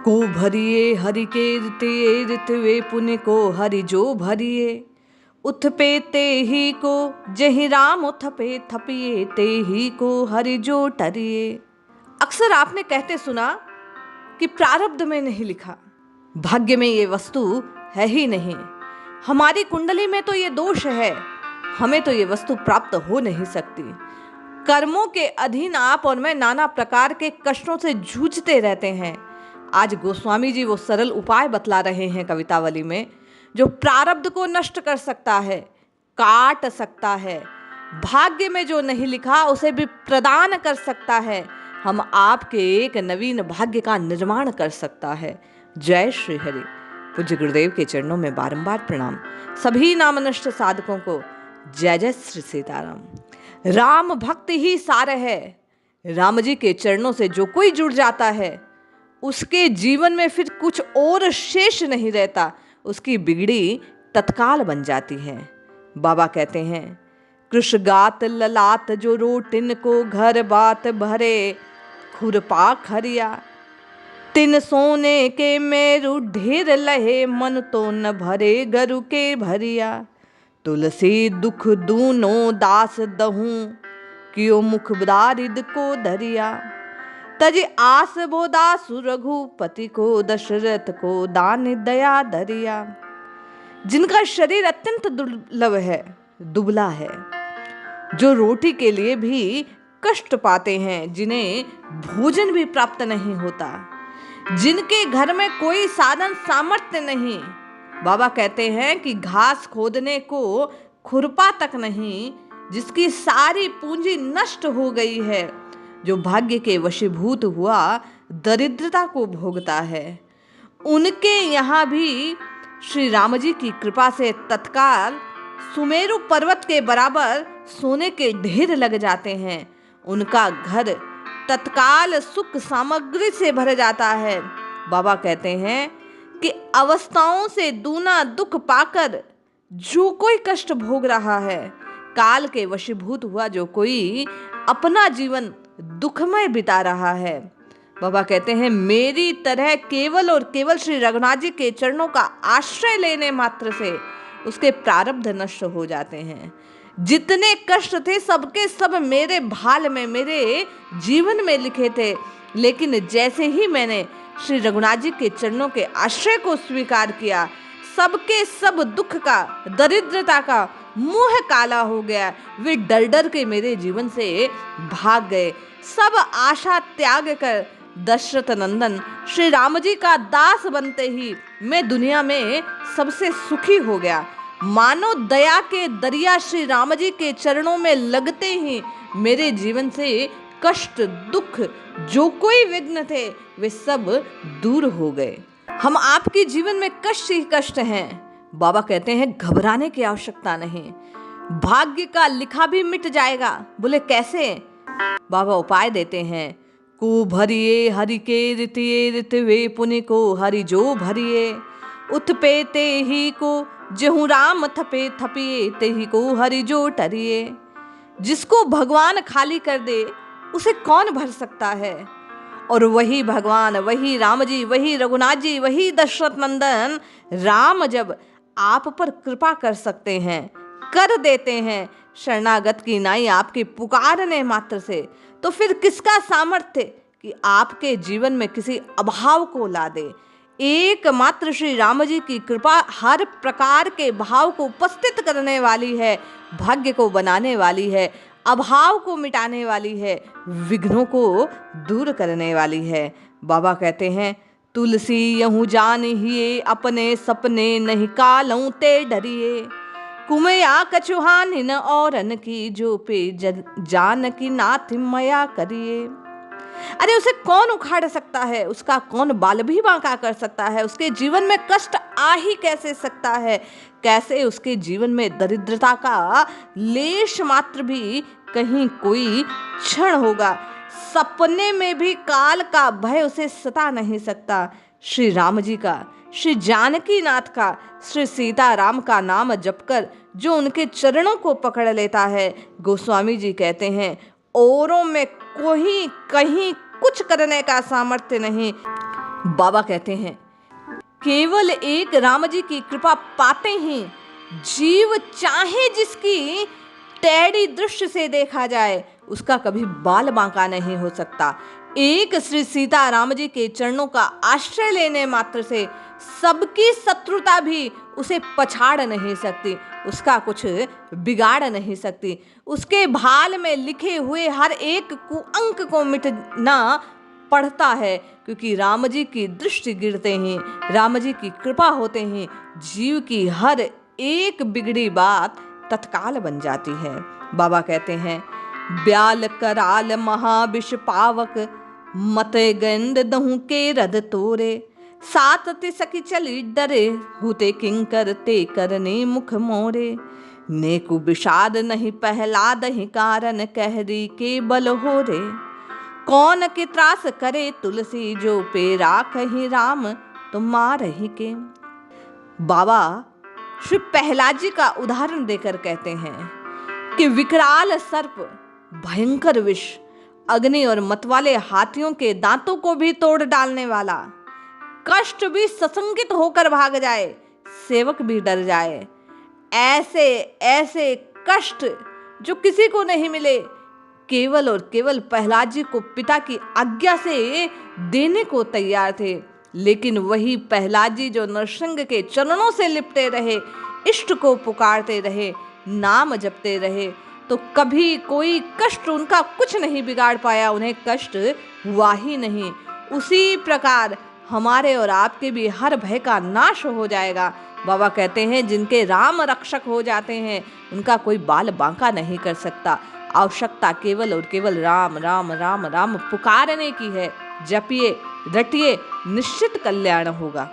को भरिए हरि के ऋतये ऋतवे पुण्य को हरि जो भरिए उथपे ते ही को जहि राम उथपे थपिए ते ही को हरि जो टरिए। अक्सर आपने कहते सुना कि प्रारब्ध में नहीं लिखा, भाग्य में ये वस्तु है ही नहीं, हमारी कुंडली में तो ये दोष है, हमें तो ये वस्तु प्राप्त हो नहीं सकती। कर्मों के अधीन आप और मैं नाना प्रकार के कष्टों से जूझते रहते हैं। आज गोस्वामी जी वो सरल उपाय बतला रहे हैं कवितावली में, जो प्रारब्ध को नष्ट कर सकता है, काट सकता है, भाग्य में जो नहीं लिखा उसे भी प्रदान कर सकता है, हम आपके एक नवीन भाग्य का निर्माण कर सकता है। जय श्री हरि। पूज्य गुरुदेव के चरणों में बारंबार प्रणाम। सभी नामनिष्ठ साधकों को जय जय श्री सीताराम। राम भक्ति ही सार है। राम जी के चरणों से जो कोई जुड़ जाता है उसके जीवन में फिर कुछ और शेष नहीं रहता, उसकी बिगड़ी तत्काल बन जाती है। बाबा कहते हैं, कृष गात ललात जो रोटिन को घर बात भरे खुरपा खरिया, तिन सोने के मेरु ढेर लहे मन तो न भरे गरु के भरिया, तुलसी दुख दूनो दास दहूं कियो मुख दारिद को धरिया, तजी आस बोदा सुरघुपति को दशरथ को दान दया धरिया। जिनका शरीर अत्यंत दुर्लभ है, दुबला है, जो रोटी के लिए भी कष्ट पाते हैं, जिन्हें भोजन भी प्राप्त नहीं होता, जिनके घर में कोई साधन सामर्थ्य नहीं, बाबा कहते हैं कि घास खोदने को खुरपा तक नहीं, जिसकी सारी पूंजी नष्ट हो गई है, जो भाग्य के वशीभूत हुआ दरिद्रता को भोगता है, उनके यहाँ भी श्री राम जी की कृपा से तत्काल सुमेरु पर्वत के बराबर सोने के ढेर लग जाते हैं। उनका घर तत्काल सुख सामग्री से भर जाता है। बाबा कहते हैं कि अवस्थाओं से दूना दुख पाकर जो कोई कष्ट भोग रहा है, काल के वशीभूत हुआ जो कोई अपना जीवन दुखमय बिता रहा है, बाबा कहते हैं मेरी तरह केवल और केवल श्री रघुनाथ जी के चरणों का आश्रय लेने मात्र से उसके प्रारब्ध नष्ट हो जाते हैं। जितने कष्ट थे सबके सब मेरे भाल में, मेरे जीवन में लिखे थे, लेकिन जैसे ही मैंने श्री रघुनाथ जी के चरणों के आश्रय को स्वीकार किया, सबके सब दुख का, दरिद्रता का मुंह काला हो गया। वे डर डर के मेरे जीवन से भाग गए। सब आशा त्याग कर दशरथ नंदन श्री राम जी का दास बनते ही मैं दुनिया में सबसे सुखी हो गया। मानो दया के दरिया श्री राम जी के चरणों में लगते ही मेरे जीवन से कष्ट, दुख, जो कोई विघ्न थे वे सब दूर हो गए। हम आपके जीवन में कष्ट ही कष्ट हैं। बाबा कहते हैं घबराने की आवश्यकता नहीं, भाग्य का लिखा भी मिट जाएगा। बोले कैसे? बाबा उपाय देते हैं, को भरिए हरि के ऋतये ऋतवे पुण्य को हरि जो भरिए, उथपे ते ही को जहु राम थपे थपिए ते ही को हरि जो टरिए। जिसको भगवान खाली कर दे उसे कौन भर सकता है? और वही भगवान, वही राम जी, वही रघुनाथ जी, वही दशरथ नंदन राम जब आप पर कृपा कर सकते हैं, कर देते हैं शरणागत की नाई आपके पुकारने मात्र से, तो फिर किसका सामर्थ्य कि आपके जीवन में किसी अभाव को ला दे। एकमात्र श्री राम जी की कृपा हर प्रकार के भाव को उपस्थित करने वाली है, भाग्य को बनाने वाली है, अभाव को मिटाने वाली है, विघ्नों को दूर करने वाली है। बाबा कहते हैं, तुलसी यहूँ जान हिए अपने सपने नहीं कालऊं ते डरिए, कुमया कछुहान न औरन की जो पे जान की नाथ मया करिए। अरे उसे कौन उखाड़ सकता है, उसका कौन बाल भी बांका कर सकता है, उसके जीवन में कष्ट आ ही कैसे सकता है, कैसे उसके जीवन में दरिद्रता का लेश मात्र भी कहीं कोई क्षण होगा। सपने में भी काल का भय उसे सता नहीं सकता। श्री राम जी का, श्री जानकी नाथ का, श्री सीताराम का नाम जपकर जो उनके चरणों को पकड़ लेता है, गोस्वामी जी कहते हैं औरों में कोई कहीं कुछ करने का सामर्थ्य नहीं। बाबा कहते हैं केवल एक राम जी की कृपा पाते ही जीव चाहे जिसकी टेढ़ी दृष्टि से देखा जाए उसका कभी बाल बांका नहीं हो सकता। एक श्री सीता राम जी के चरणों का आश्रय लेने मात्र से सबकी शत्रुता भी उसे पछाड़ नहीं सकती, उसका कुछ बिगाड़ नहीं सकती। उसके भाल में लिखे हुए हर एक कुअंक को मिटना पड़ता है, क्योंकि राम जी की दृष्टि गिरते ही, राम जी की कृपा होते ही जीव की हर एक बिगड़ी बात तत्काल बन जाती है। बाबा कहते हैं ब्याल कराल महाविष पावक मत गंड दहु के रद तोरे सात ते सखी चली डरे हुते किंकर ते करने मुख मोरे नेकु विषाद नहीं पहला दही कारण कहरी के बल हो रे कौन के त्रास करे तुलसी जो पे राखहि राम तुम मारहि के। बाबा श्री प्रहलाद जी का उदाहरण देकर कहते हैं कि विकराल सर्प, भयंकर विष, अग्नि और मतवाले हाथियों के दांतों को भी तोड़ डालने वाला, कष्ट भी ससंगित होकर भाग जाए, सेवक भी डर जाए, ऐसे ऐसे कष्ट जो किसी को नहीं मिले, केवल और केवल प्रहलाद जी को पिता की आज्ञा से देने को तैयार थे। लेकिन वही प्रहलाद जी जो नरसिंह के चरणों से लिपटे रहे, इष्ट को पुकारते रहे, नाम जपते रहे, तो कभी कोई कष्ट उनका कुछ नहीं बिगाड़ पाया, उन्हें कष्ट हुआ ही नहीं। उसी प्रकार हमारे और आपके भी हर भय का नाश हो जाएगा। बाबा कहते हैं जिनके राम रक्षक हो जाते हैं उनका कोई बाल बांका नहीं कर सकता। आवश्यकता केवल और केवल राम राम राम राम पुकारने की है। जपिए, रटिए, निश्चित कल्याण होगा।